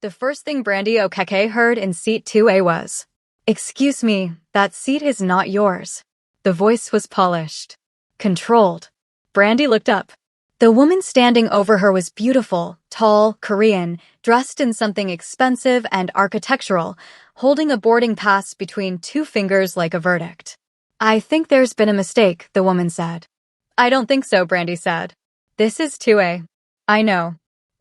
The first thing Brandy Okeke heard in seat 2A was, "Excuse me, that seat is not yours." The voice was polished, controlled. Brandy looked up. The woman standing over her was beautiful, tall, Korean, dressed in something expensive and architectural, holding a boarding pass between two fingers like a verdict. "I think there's been a mistake," the woman said. "I don't think so," Brandy said. "This is 2A. I know.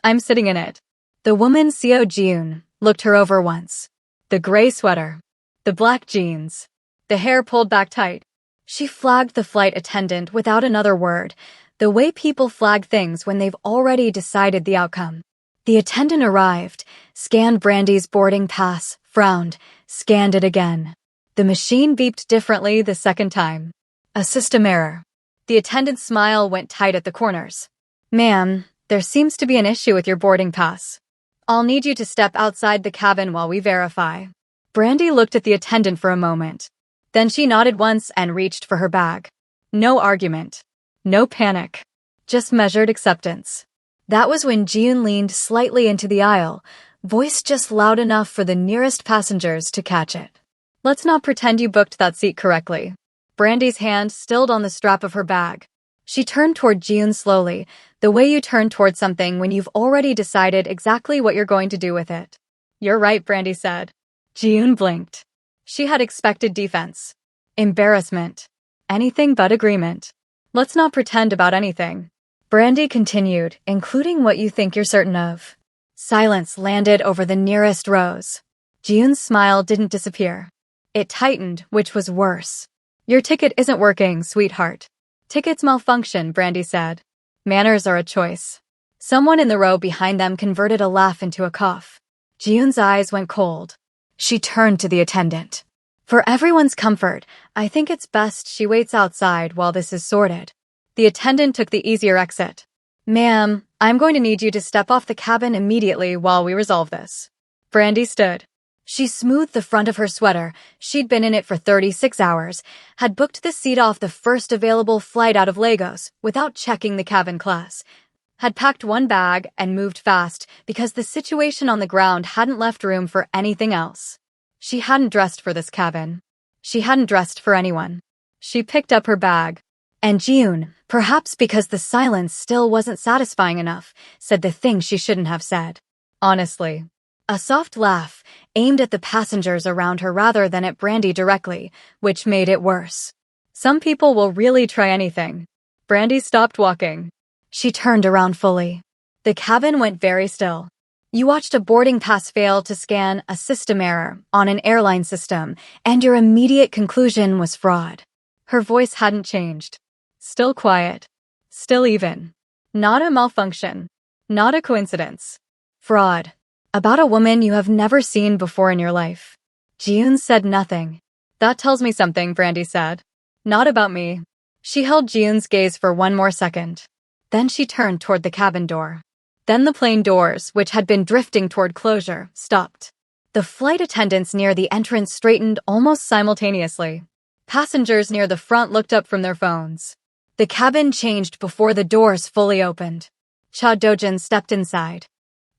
I'm sitting in it." The woman, Seo Jiun, looked her over once. The gray sweater, the black jeans, the hair pulled back tight. She flagged the flight attendant without another word, the way people flag things when they've already decided the outcome. The attendant arrived, scanned Brandy's boarding pass, frowned, scanned it again. The machine beeped differently the second time. A system error. The attendant's smile went tight at the corners. "Ma'am, there seems to be an issue with your boarding pass. I'll need you to step outside the cabin while we verify." Brandy looked at the attendant for a moment. Then she nodded once and reached for her bag. No argument. No panic. Just measured acceptance. That was when Jiun leaned slightly into the aisle, voice just loud enough for the nearest passengers to catch it. "Let's not pretend you booked that seat correctly." Brandy's hand stilled on the strap of her bag. She turned toward Jiun slowly, the way you turn toward something when you've already decided exactly what you're going to do with it. "You're right," Brandy said. Jiun blinked. She had expected defense. Embarrassment. Anything but agreement. "Let's not pretend about anything." Brandy continued, "including what you think you're certain of." Silence landed over the nearest rows. Jiun's smile didn't disappear. It tightened, which was worse. "Your ticket isn't working, sweetheart." "Tickets malfunction," Brandy said. "Manners are a choice." Someone in the row behind them converted a laugh into a cough. Jiun's eyes went cold. She turned to the attendant. "For everyone's comfort, I think it's best she waits outside while this is sorted." The attendant took the easier exit. "Ma'am, I'm going to need you to step off the cabin immediately while we resolve this." Brandy stood. She smoothed the front of her sweater. She'd been in it for 36 hours, had booked the seat off the first available flight out of Lagos without checking the cabin class, had packed one bag and moved fast because the situation on the ground hadn't left room for anything else. She hadn't dressed for this cabin. She hadn't dressed for anyone. She picked up her bag. And Jiun, perhaps because the silence still wasn't satisfying enough, said the thing she shouldn't have said. Honestly. A soft laugh, aimed at the passengers around her rather than at Brandy directly, which made it worse. "Some people will really try anything." Brandy stopped walking. She turned around fully. The cabin went very still. You watched a boarding pass fail to scan a system error on an airline system, and your immediate conclusion was fraud. Her voice hadn't changed. Still quiet. Still even. Not a malfunction. Not a coincidence. Fraud. About a woman you have never seen before in your life. Jiun said nothing. "That tells me something," Brandy said. "Not about me." She held Jiun's gaze for one more second. Then she turned toward the cabin door. Then the plane doors, which had been drifting toward closure, stopped. The flight attendants near the entrance straightened almost simultaneously. Passengers near the front looked up from their phones. The cabin changed before the doors fully opened. Dojan stepped inside.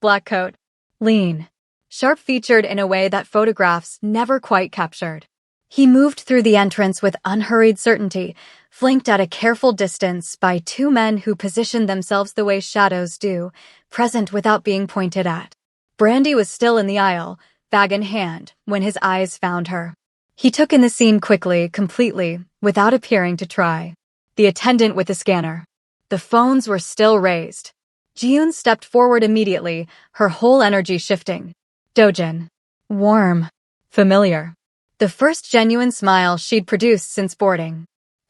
Black coat. Lean. Sharp-featured in a way that photographs never quite captured. He moved through the entrance with unhurried certainty, flanked at a careful distance by two men who positioned themselves the way shadows do, present without being pointed at. Brandy was still in the aisle, bag in hand, when his eyes found her. He took in the scene quickly, completely, without appearing to try. The attendant with the scanner. The phones were still raised. Jiun stepped forward immediately, her whole energy shifting. Dojan. Warm. Familiar. The first genuine smile she'd produced since boarding.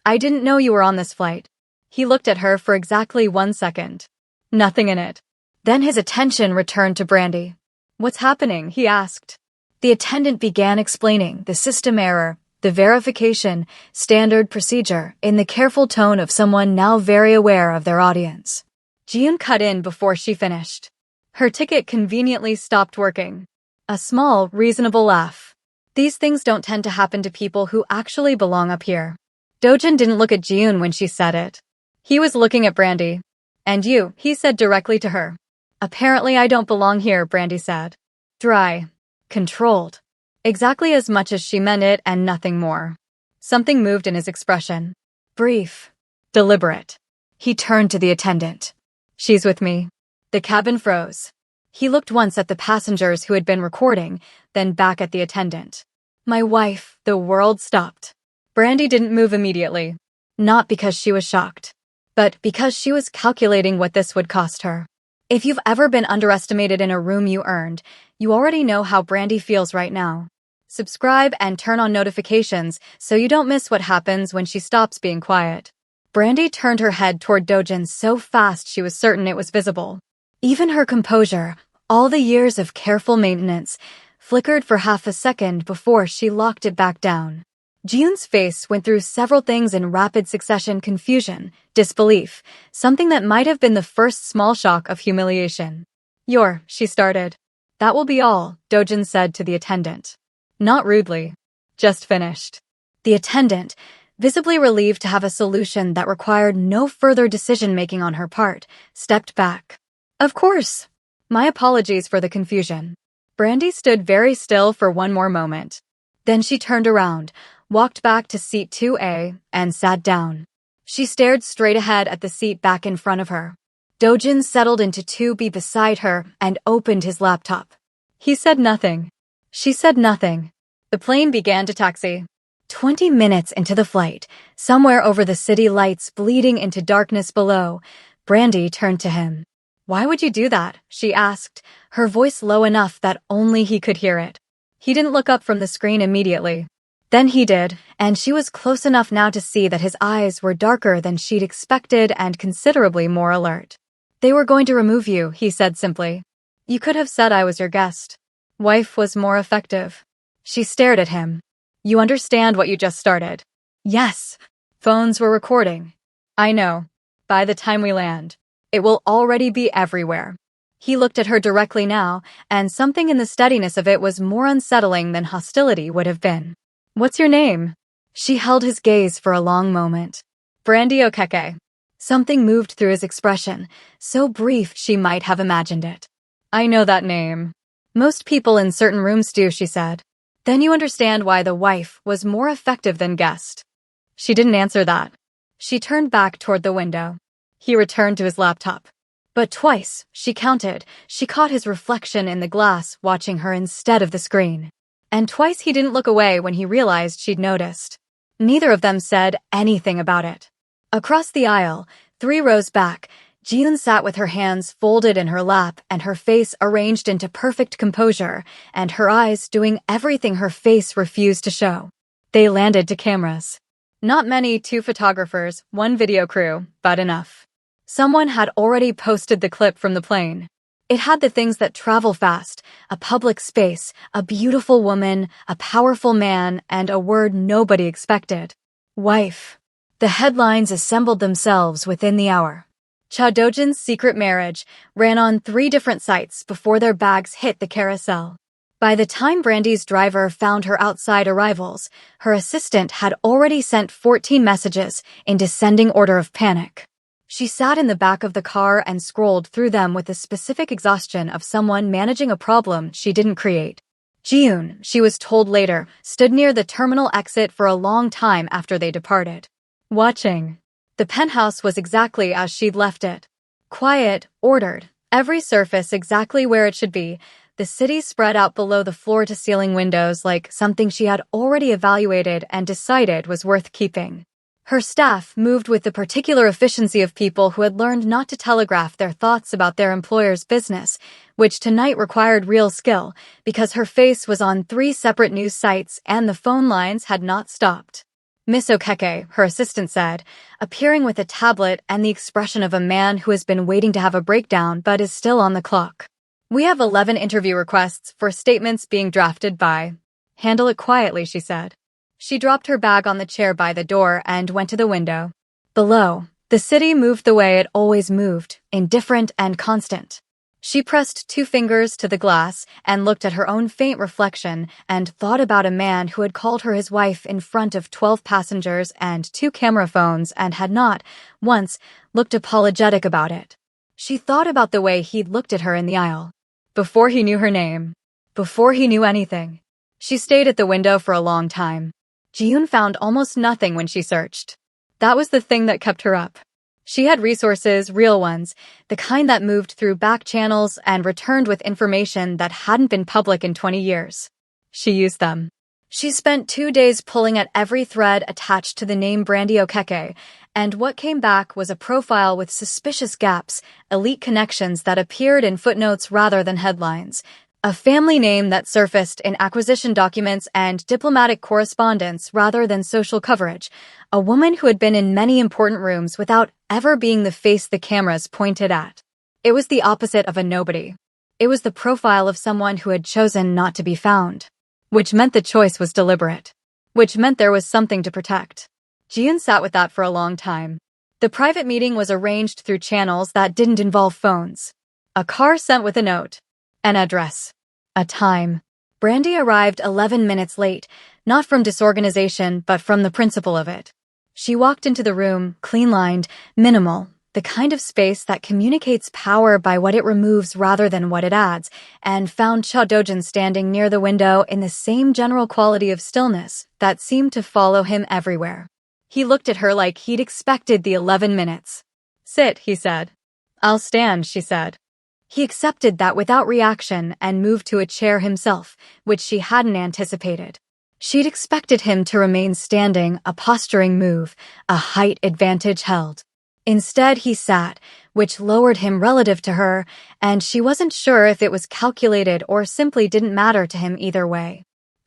"I didn't know you were on this flight." He looked at her for exactly 1 second. Nothing in it. Then his attention returned to Brandy. "What's happening?" he asked. The attendant began explaining the system error, the verification, standard procedure, in the careful tone of someone now very aware of their audience. Jiun cut in before she finished. Her ticket conveniently stopped working. A small, reasonable laugh. "These things don't tend to happen to people who actually belong up here." Dojan didn't look at Jiun when she said it. He was looking at Brandy. "And you," he said directly to her. "Apparently I don't belong here," Brandy said. Dry. Controlled. Exactly as much as she meant it and nothing more. Something moved in his expression. Brief. Deliberate. He turned to the attendant. She's with me. The cabin froze. He looked once at the passengers who had been recording, then back at the attendant. My wife. The world stopped. Brandy didn't move immediately. Not because she was shocked, but because she was calculating what this would cost her. If you've ever been underestimated in a room you earned, you already know how Brandy feels right now. Subscribe and turn on notifications so you don't miss what happens when she stops being quiet. Brandy turned her head toward Dojan so fast she was certain it was visible. Even her composure, all the years of careful maintenance, flickered for half a second before she locked it back down. Jiun's face went through several things in rapid succession: confusion, disbelief, something that might have been the first small shock of humiliation. She started. That will be all, Dojan said to the attendant. Not rudely. Just finished. The attendant, visibly relieved to have a solution that required no further decision-making on her part, stepped back. Of course. My apologies for the confusion. Brandy stood very still for one more moment. Then she turned around, walked back to seat 2A, and sat down. She stared straight ahead at the seat back in front of her. Dojan settled into 2B beside her and opened his laptop. He said nothing. She said nothing. The plane began to taxi. 20 minutes into the flight, somewhere over the city lights bleeding into darkness below, Brandy turned to him. Why would you do that? She asked, her voice low enough that only he could hear it. He didn't look up from the screen immediately. Then he did, and she was close enough now to see that his eyes were darker than she'd expected and considerably more alert. They were going to remove you, he said simply. You could have said I was your guest. Wife was more effective. She stared at him. You understand what you just started? Yes. Phones were recording. I know. By the time we land, it will already be everywhere. He looked at her directly now, and something in the steadiness of it was more unsettling than hostility would have been. What's your name? She held his gaze for a long moment. Brandy Okeke. Something moved through his expression, so brief she might have imagined it. I know that name. Most people in certain rooms do, she said. Then you understand why the wife was more effective than guest. She didn't answer that. She turned back toward the window. He returned to his laptop. But twice, she counted, she caught his reflection in the glass watching her instead of the screen. And twice he didn't look away when he realized she'd noticed. Neither of them said anything about it. Across the aisle, 3 rows back, Jiun sat with her hands folded in her lap and her face arranged into perfect composure, and her eyes doing everything her face refused to show. They landed to cameras. Not many, 2 photographers, 1 video crew, but enough. Someone had already posted the clip from the plane. It had the things that travel fast: a public space, a beautiful woman, a powerful man, and a word nobody expected. Wife. The headlines assembled themselves within the hour. Cha Dojan's secret marriage ran on 3 different sites before their bags hit the carousel. By the time Brandy's driver found her outside arrivals, her assistant had already sent 14 messages in descending order of panic. She sat in the back of the car and scrolled through them with the specific exhaustion of someone managing a problem she didn't create. Jiun, she was told later, stood near the terminal exit for a long time after they departed. Watching. The penthouse was exactly as she'd left it. Quiet, ordered, every surface exactly where it should be, the city spread out below the floor-to-ceiling windows like something she had already evaluated and decided was worth keeping. Her staff moved with the particular efficiency of people who had learned not to telegraph their thoughts about their employer's business, which tonight required real skill, because her face was on 3 separate news sites and the phone lines had not stopped. Miss Okeke, her assistant said, appearing with a tablet and the expression of a man who has been waiting to have a breakdown but is still on the clock. We have 11 interview requests for statements being drafted by. Handle it quietly, she said. She dropped her bag on the chair by the door and went to the window. Below, the city moved the way it always moved, indifferent and constant. She pressed 2 fingers to the glass and looked at her own faint reflection and thought about a man who had called her his wife in front of 12 passengers and 2 camera phones and had not, once, looked apologetic about it. She thought about the way he'd looked at her in the aisle. Before he knew her name. Before he knew anything, she stayed at the window for a long time. Ji-yoon found almost nothing when she searched. That was the thing that kept her up. She had resources, real ones, the kind that moved through back channels and returned with information that hadn't been public in 20 years. She used them. She spent 2 days pulling at every thread attached to the name Brandy Okeke, and what came back was a profile with suspicious gaps, elite connections that appeared in footnotes rather than headlines, a family name that surfaced in acquisition documents and diplomatic correspondence rather than social coverage, a woman who had been in many important rooms without ever being the face the cameras pointed at. It was the opposite of a nobody. It was the profile of someone who had chosen not to be found. Which meant the choice was deliberate. Which meant there was something to protect. Ji-yoon sat with that for a long time. The private meeting was arranged through channels that didn't involve phones. A car sent with a note. An address. A time. Brandy arrived 11 minutes late, not from disorganization, but from the principle of it. She walked into the room, clean-lined, minimal, the kind of space that communicates power by what it removes rather than what it adds, and found Dojan standing near the window in the same general quality of stillness that seemed to follow him everywhere. He looked at her like he'd expected the 11 minutes. "Sit," he said. "I'll stand," she said. He accepted that without reaction and moved to a chair himself, which she hadn't anticipated. She'd expected him to remain standing, a posturing move, a height advantage held. Instead, he sat, which lowered him relative to her, and she wasn't sure if it was calculated or simply didn't matter to him either way.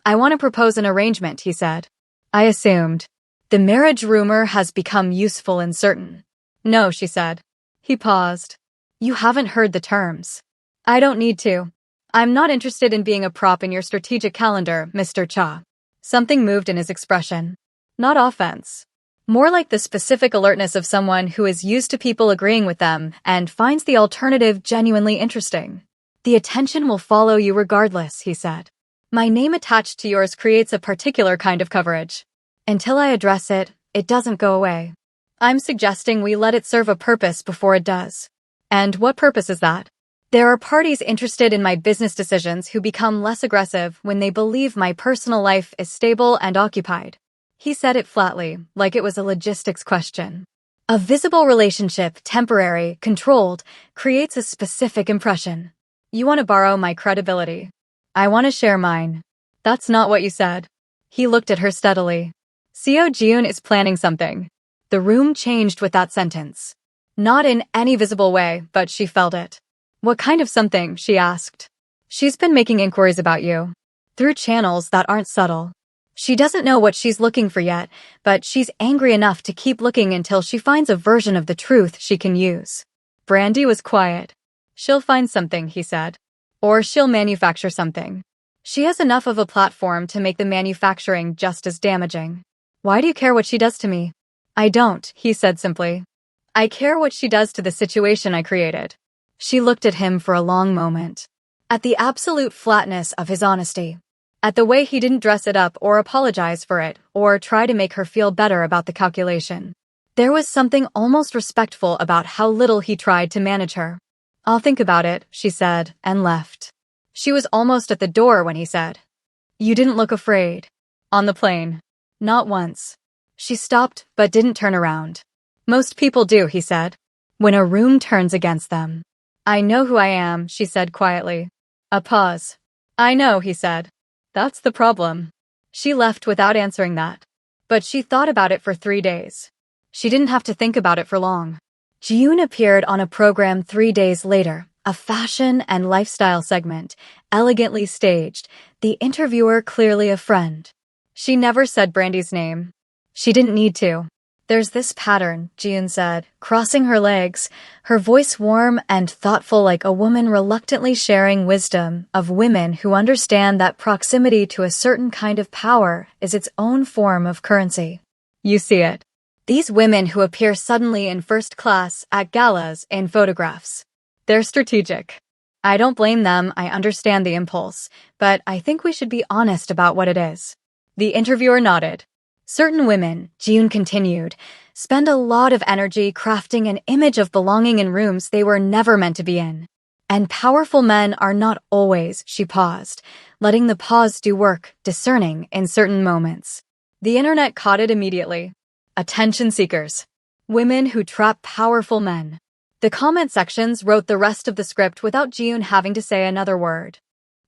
"I want to propose an arrangement," he said. "I assumed. The marriage rumor has become useful and certain." "No," she said. He paused. "You haven't heard the terms." "I don't need to. I'm not interested in being a prop in your strategic calendar, Mr. Cha." Something moved in his expression. Not offense. More like the specific alertness of someone who is used to people agreeing with them and finds the alternative genuinely interesting. "The attention will follow you regardless," he said. "My name attached to yours creates a particular kind of coverage. Until I address it, it doesn't go away. I'm suggesting we let it serve a purpose before it does." "And what purpose is that?" "There are parties interested in my business decisions who become less aggressive when they believe my personal life is stable and occupied." He said it flatly, like it was a logistics question. A visible relationship, temporary, controlled, creates a specific impression. "You want to borrow my credibility. I want to share mine." "That's not what you said." He looked at her steadily. "Seo Ji-yoon is planning something." The room changed with that sentence. Not in any visible way, but she felt it. "What kind of something?" she asked. "She's been making inquiries about you. Through channels that aren't subtle. She doesn't know what she's looking for yet, but she's angry enough to keep looking until she finds a version of the truth she can use." Brandy was quiet. "She'll find something," he said. "Or she'll manufacture something. She has enough of a platform to make the manufacturing just as damaging." "Why do you care what she does to me?" "I don't," he said simply. "I care what she does to the situation I created." She looked at him for a long moment. At the absolute flatness of his honesty. At the way he didn't dress it up or apologize for it or try to make her feel better about the calculation. There was something almost respectful about how little he tried to manage her. "I'll think about it," she said, and left. She was almost at the door when he said, "You didn't look afraid." "On the plane." "Not once." She stopped but didn't turn around. "Most people do," he said. "When a room turns against them." "I know who I am," she said quietly. A pause. "I know," he said. "That's the problem." She left without answering that. But she thought about it for 3 days. She didn't have to think about it for long. Ji-yoon appeared on a program 3 days later, a fashion and lifestyle segment, elegantly staged, the interviewer clearly a friend. She never said Brandy's name. She didn't need to. "There's this pattern," Ji-yoon said, crossing her legs, her voice warm and thoughtful like a woman reluctantly sharing wisdom of women who understand that proximity to a certain kind of power is its own form of currency. "You see it. These women who appear suddenly in first class at galas in photographs. They're strategic. I don't blame them, I understand the impulse, but I think we should be honest about what it is." The interviewer nodded. "Certain women," Ji-yoon continued, "spend a lot of energy crafting an image of belonging in rooms they were never meant to be in. And powerful men are not always, she paused, letting the pause do work, discerning in certain moments. The internet caught it immediately. Attention seekers. Women who trap powerful men. The comment sections wrote the rest of the script without Jiyoon having to say another word.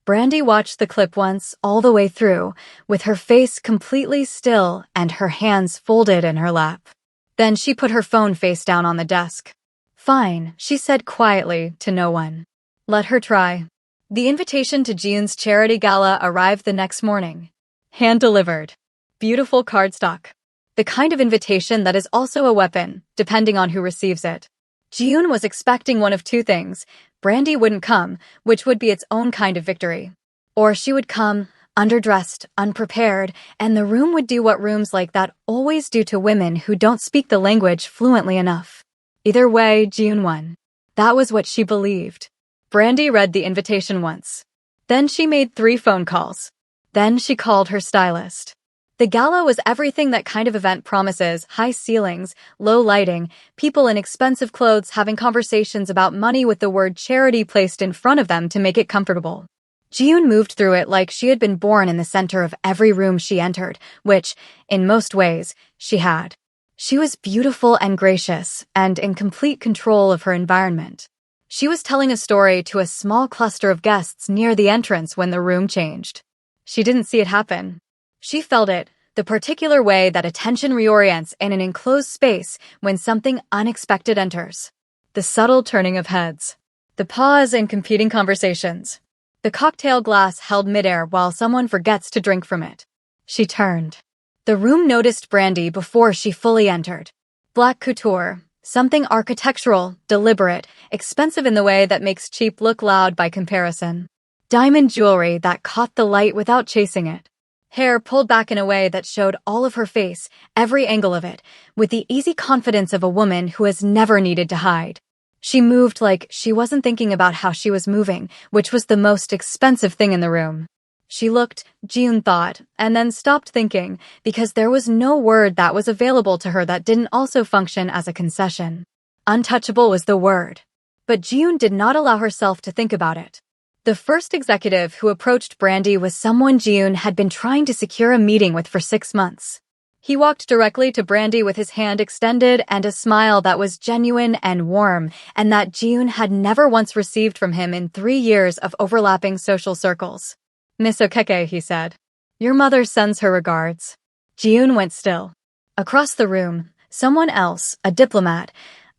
Brandy watched the clip once, all the way through, with her face completely still and her hands folded in her lap. Then she put her phone face down on the desk. Fine, she said quietly, to no one. Let her try. The invitation to Jiyoon's charity gala arrived the next morning. Hand-delivered. Beautiful cardstock. The kind of invitation that is also a weapon, depending on who receives it. Jiyoon was expecting one of two things. Brandy wouldn't come, which would be its own kind of victory. Or she would come, underdressed, unprepared, and the room would do what rooms like that always do to women who don't speak the language fluently enough. Either way, Jiyoon won. That was what she believed. Brandy read the invitation once. Then she made 3 phone calls. Then she called her stylist. The gala was everything that kind of event promises: high ceilings, low lighting, people in expensive clothes having conversations about money with the word charity placed in front of them to make it comfortable. Jiyoon moved through it like she had been born in the center of every room she entered, which, in most ways, she had. She was beautiful and gracious, and in complete control of her environment. She was telling a story to a small cluster of guests near the entrance when the room changed. She didn't see it happen. She felt it, the particular way that attention reorients in an enclosed space when something unexpected enters. The subtle turning of heads. The pause in competing conversations. The cocktail glass held midair while someone forgets to drink from it. She turned. The room noticed Brandy before she fully entered. Black couture, something architectural, deliberate, expensive in the way that makes cheap look loud by comparison. Diamond jewelry that caught the light without chasing it. Hair pulled back in a way that showed all of her face, every angle of it, with the easy confidence of a woman who has never needed to hide. She moved like she wasn't thinking about how she was moving, which was the most expensive thing in the room. She looked, Jiyoon thought, and then stopped thinking, because there was no word that was available to her that didn't also function as a concession. Untouchable was the word. But Jiyoon did not allow herself to think about it. The first executive who approached Brandy was someone Jiyoon had been trying to secure a meeting with for 6 months. He walked directly to Brandy with his hand extended and a smile that was genuine and warm, and that Jiyoon had never once received from him in 3 years of overlapping social circles. Miss Okeke, he said. Your mother sends her regards. Jiyoon went still. Across the room, someone else, a diplomat,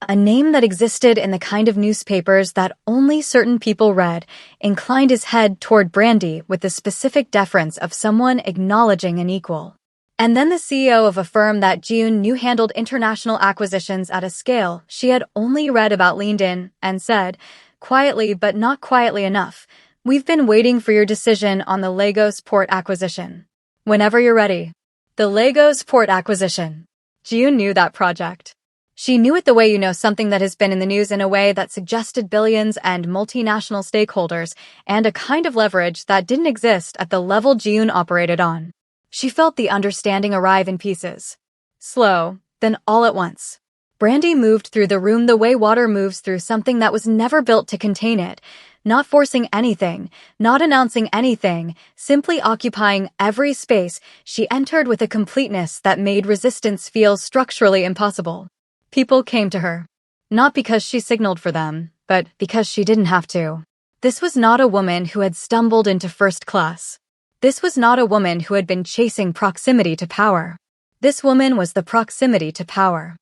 a name that existed in the kind of newspapers that only certain people read, inclined his head toward Brandy with the specific deference of someone acknowledging an equal. And then the CEO of a firm that Jiyoon knew handled international acquisitions at a scale she had only read about leaned in and said, quietly but not quietly enough, "We've been waiting for your decision on the Lagos port acquisition. Whenever you're ready." The Lagos port acquisition. Jiyoon knew that project. She knew it the way you know something that has been in the news in a way that suggested billions and multinational stakeholders and a kind of leverage that didn't exist at the level Jiyoon operated on. She felt the understanding arrive in pieces. Slow, then all at once. Brandy moved through the room the way water moves through something that was never built to contain it, not forcing anything, not announcing anything, simply occupying every space she entered with a completeness that made resistance feel structurally impossible. People came to her. Not because she signaled for them, but because she didn't have to. This was not a woman who had stumbled into first class. This was not a woman who had been chasing proximity to power. This woman was the proximity to power.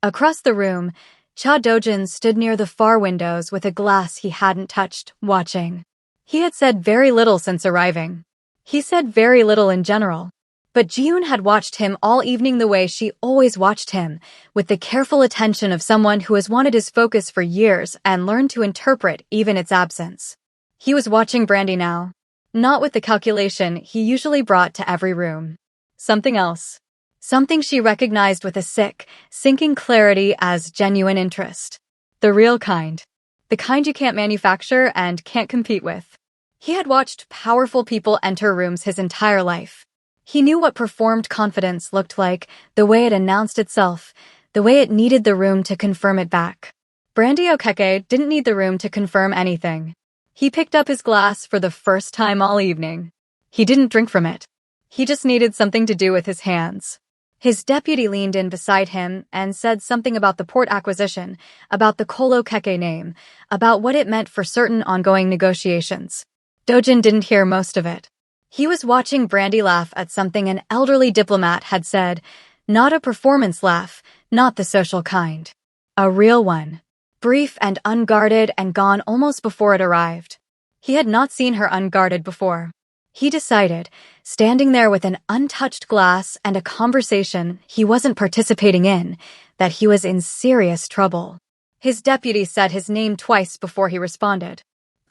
Across the room, Dojan stood near the far windows with a glass he hadn't touched, watching. He had said very little since arriving. He said very little in general. But Jiyoon had watched him all evening the way she always watched him, with the careful attention of someone who has wanted his focus for years and learned to interpret even its absence. He was watching Brandy now, not with the calculation he usually brought to every room. Something else. Something she recognized with a sinking clarity as genuine interest. The real kind. The kind you can't manufacture and can't compete with. He had watched powerful people enter rooms his entire life. He knew what performed confidence looked like, the way it announced itself, the way it needed the room to confirm it back. Brandy Okeke didn't need the room to confirm anything. He picked up his glass for the first time all evening. He didn't drink from it. He just needed something to do with his hands. His deputy leaned in beside him and said something about the port acquisition, about the Kolo Keke name, about what it meant for certain ongoing negotiations. Dojan didn't hear most of it. He was watching Brandy laugh at something an elderly diplomat had said, not a performance laugh, not the social kind. A real one. Brief and unguarded and gone almost before it arrived. He had not seen her unguarded before. He decided, standing there with an untouched glass and a conversation he wasn't participating in, that he was in serious trouble. His deputy said his name twice before he responded.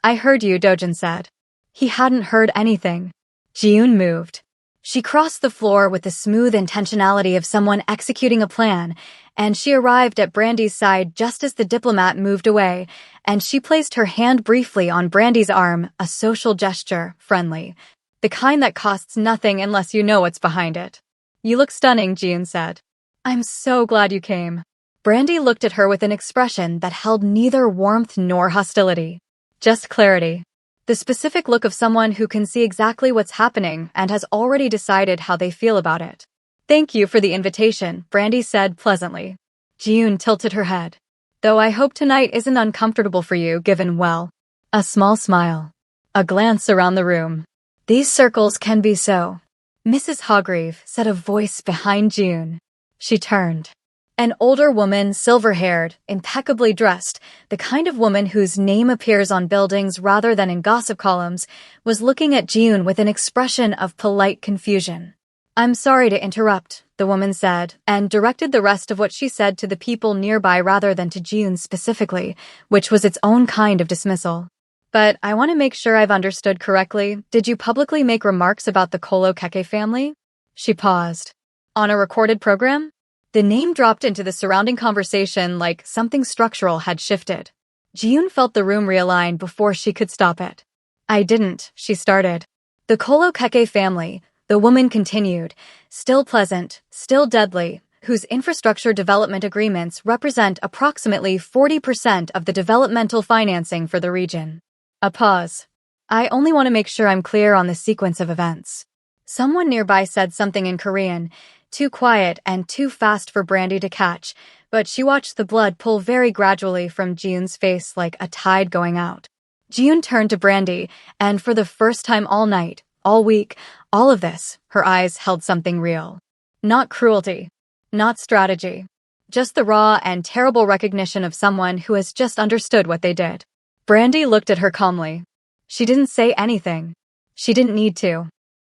I heard you, Dojan said. He hadn't heard anything. Jiyoon moved. She crossed the floor with the smooth intentionality of someone executing a plan, and she arrived at Brandy's side just as the diplomat moved away, and she placed her hand briefly on Brandy's arm, a social gesture, friendly. The kind that costs nothing unless you know what's behind it. You look stunning, Jiyoon said. I'm so glad you came. Brandy looked at her with an expression that held neither warmth nor hostility. Just clarity. The specific look of someone who can see exactly what's happening and has already decided how they feel about it. Thank you for the invitation, Brandy said pleasantly. Jiyoon tilted her head. Though I hope tonight isn't uncomfortable for you given, well, a small smile. A glance around the room. These circles can be so. Mrs. Hargreave said a voice behind Jiyoon. She turned. An older woman, silver-haired, impeccably dressed, the kind of woman whose name appears on buildings rather than in gossip columns, was looking at Jiyoon with an expression of polite confusion. I'm sorry to interrupt, the woman said, and directed the rest of what she said to the people nearby rather than to Jiyoon specifically, which was its own kind of dismissal. But I want to make sure I've understood correctly. Did you publicly make remarks about the Kolo Keke family? She paused. On a recorded program? The name dropped into the surrounding conversation like something structural had shifted. Jiyoon felt the room realign before she could stop it. I didn't, she started. The Kolo Keke family, the woman continued, still pleasant, still deadly, whose infrastructure development agreements represent approximately 40% of the developmental financing for the region. A pause. I only want to make sure I'm clear on the sequence of events. Someone nearby said something in Korean, too quiet and too fast for Brandy to catch, but she watched the blood pull very gradually from Jiyoon's face like a tide going out. Jiyoon turned to Brandy, and for the first time all night, all week, all of this, her eyes held something real. Not cruelty. Not strategy. Just the raw and terrible recognition of someone who has just understood what they did. Brandy looked at her calmly. She didn't say anything. She didn't need to.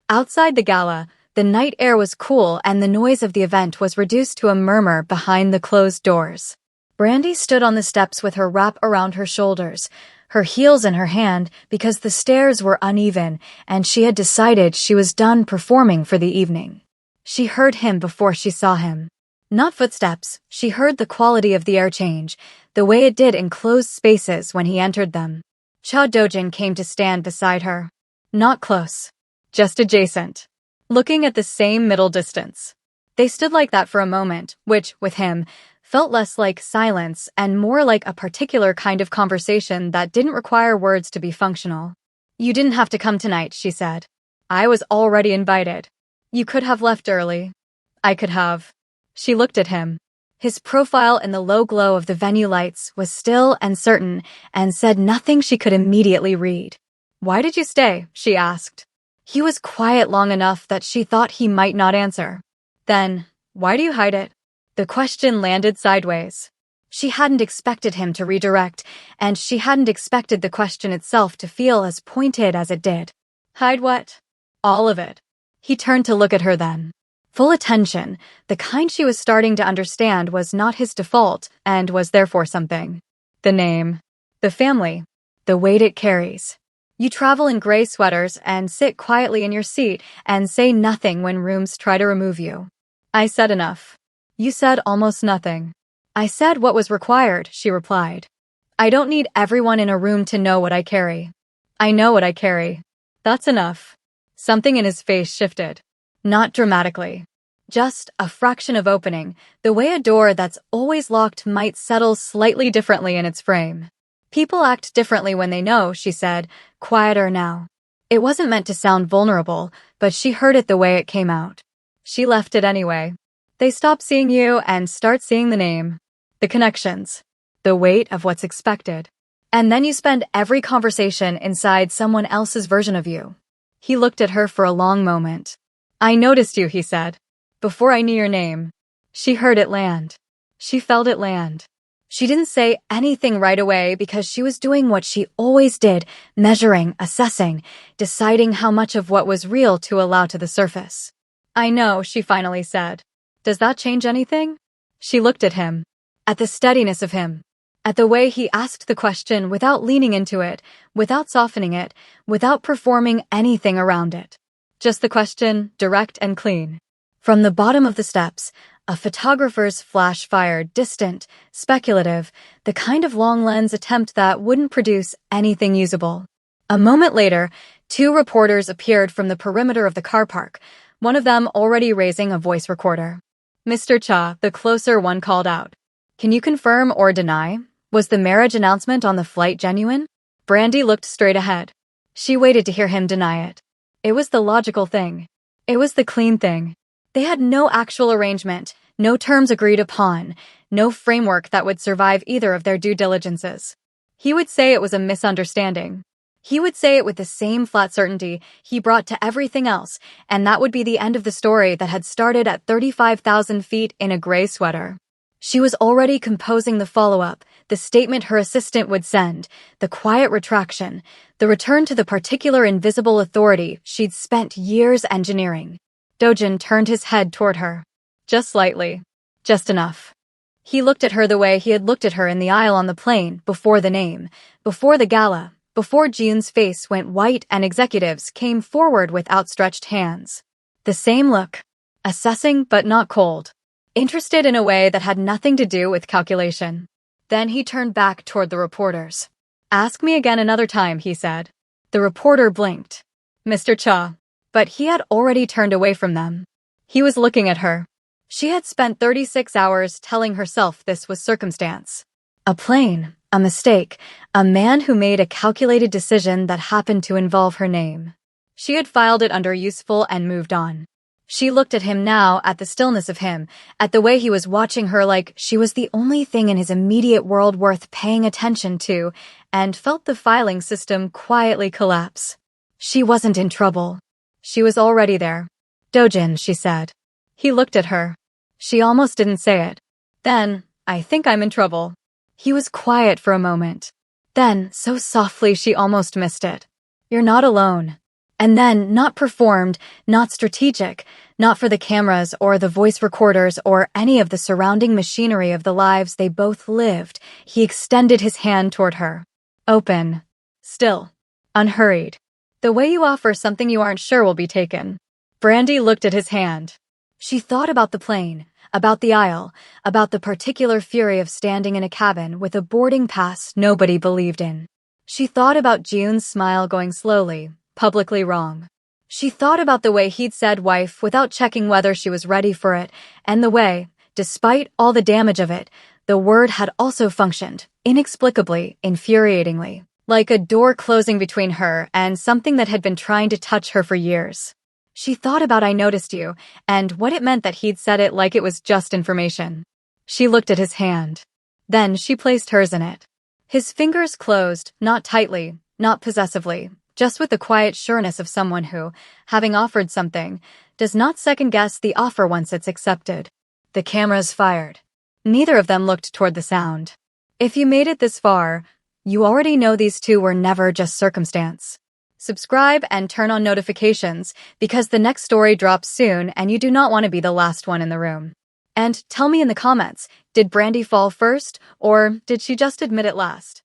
Outside the gala, the night air was cool and the noise of the event was reduced to a murmur behind the closed doors. Brandy stood on the steps with her wrap around her shoulders, her heels in her hand because the stairs were uneven and she had decided she was done performing for the evening. She heard him before she saw him. Not footsteps, she heard the quality of the air change, the way it did in closed spaces when he entered them. Cha Dojan came to stand beside her. Not close. Just adjacent. Looking at the same middle distance. They stood like that for a moment, which, with him, felt less like silence and more like a particular kind of conversation that didn't require words to be functional. You didn't have to come tonight, she said. I was already invited. You could have left early. I could have. She looked at him. His profile in the low glow of the venue lights was still and certain and said nothing she could immediately read. Why did you stay? She asked. He was quiet long enough that she thought he might not answer. Then, why do you hide it? The question landed sideways. She hadn't expected him to redirect, and she hadn't expected the question itself to feel as pointed as it did. Hide what? All of it. He turned to look at her then. Full attention, the kind she was starting to understand was not his default and was therefore something. The name. The family. The weight it carries. You travel in gray sweaters and sit quietly in your seat and say nothing when rooms try to remove you. I said enough. You said almost nothing. I said what was required, she replied. I don't need everyone in a room to know what I carry. I know what I carry. That's enough. Something in his face shifted. Not dramatically. Just a fraction of opening, the way a door that's always locked might settle slightly differently in its frame. People act differently when they know, she said, quieter now. It wasn't meant to sound vulnerable, but she heard it the way it came out. She left it anyway. They stop seeing you and start seeing the name, the connections, the weight of what's expected. And then you spend every conversation inside someone else's version of you. He looked at her for a long moment. I noticed you, he said. Before I knew your name. She heard it land. She felt it land. She didn't say anything right away because she was doing what she always did, measuring, assessing, deciding how much of what was real to allow to the surface. I know, she finally said. Does that change anything? She looked at him. At the steadiness of him. At the way he asked the question without leaning into it, without softening it, without performing anything around it. Just the question, direct and clean. From the bottom of the steps, a photographer's flash fired, distant, speculative, the kind of long-lens attempt that wouldn't produce anything usable. A moment later, 2 reporters appeared from the perimeter of the car park, one of them already raising a voice recorder. Mr. Cha, the closer one called out. Can you confirm or deny? Was the marriage announcement on the flight genuine? Brandy looked straight ahead. She waited to hear him deny it. It was the logical thing. It was the clean thing. They had no actual arrangement, no terms agreed upon, no framework that would survive either of their due diligences. He would say it was a misunderstanding. He would say it with the same flat certainty he brought to everything else, and that would be the end of the story that had started at 35,000 feet in a gray sweater. She was already composing the follow-up, the statement her assistant would send, the quiet retraction, the return to the particular invisible authority she'd spent years engineering. Dojan turned his head toward her. Just slightly. Just enough. He looked at her the way he had looked at her in the aisle on the plane, before the name, before the gala, before June's face went white and executives came forward with outstretched hands. The same look. Assessing but not cold. Interested in a way that had nothing to do with calculation. Then he turned back toward the reporters. Ask me again another time, he said. The reporter blinked. Mr. Cha. But he had already turned away from them. He was looking at her. She had spent 36 hours telling herself this was circumstance. A plane, a mistake, a man who made a calculated decision that happened to involve her name. She had filed it under useful and moved on. She looked at him now, at the stillness of him, at the way he was watching her like she was the only thing in his immediate world worth paying attention to, and felt the filing system quietly collapse. She wasn't in trouble. She was already there. Dojan, she said. He looked at her. She almost didn't say it. Then, I think I'm in trouble. He was quiet for a moment. Then, so softly she almost missed it. You're not alone. And then, not performed, not strategic, not for the cameras or the voice recorders or any of the surrounding machinery of the lives they both lived, he extended his hand toward her. Open. Still. Unhurried. The way you offer something you aren't sure will be taken. Brandy looked at his hand. She thought about the plane, about the aisle, about the particular fury of standing in a cabin with a boarding pass nobody believed in. She thought about June's smile going slowly, publicly wrong. She thought about the way he'd said wife without checking whether she was ready for it, and the way, despite all the damage of it, the word had also functioned, inexplicably, infuriatingly. Like a door closing between her and something that had been trying to touch her for years. She thought about I noticed you, and what it meant that he'd said it like it was just information. She looked at his hand. Then she placed hers in it. His fingers closed, not tightly, not possessively, just with the quiet sureness of someone who, having offered something, does not second-guess the offer once it's accepted. The cameras fired. Neither of them looked toward the sound. If you made it this far, you already know these two were never just circumstance. Subscribe and turn on notifications because the next story drops soon and you do not want to be the last one in the room. And tell me in the comments, did Brandy fall first or did she just admit it last?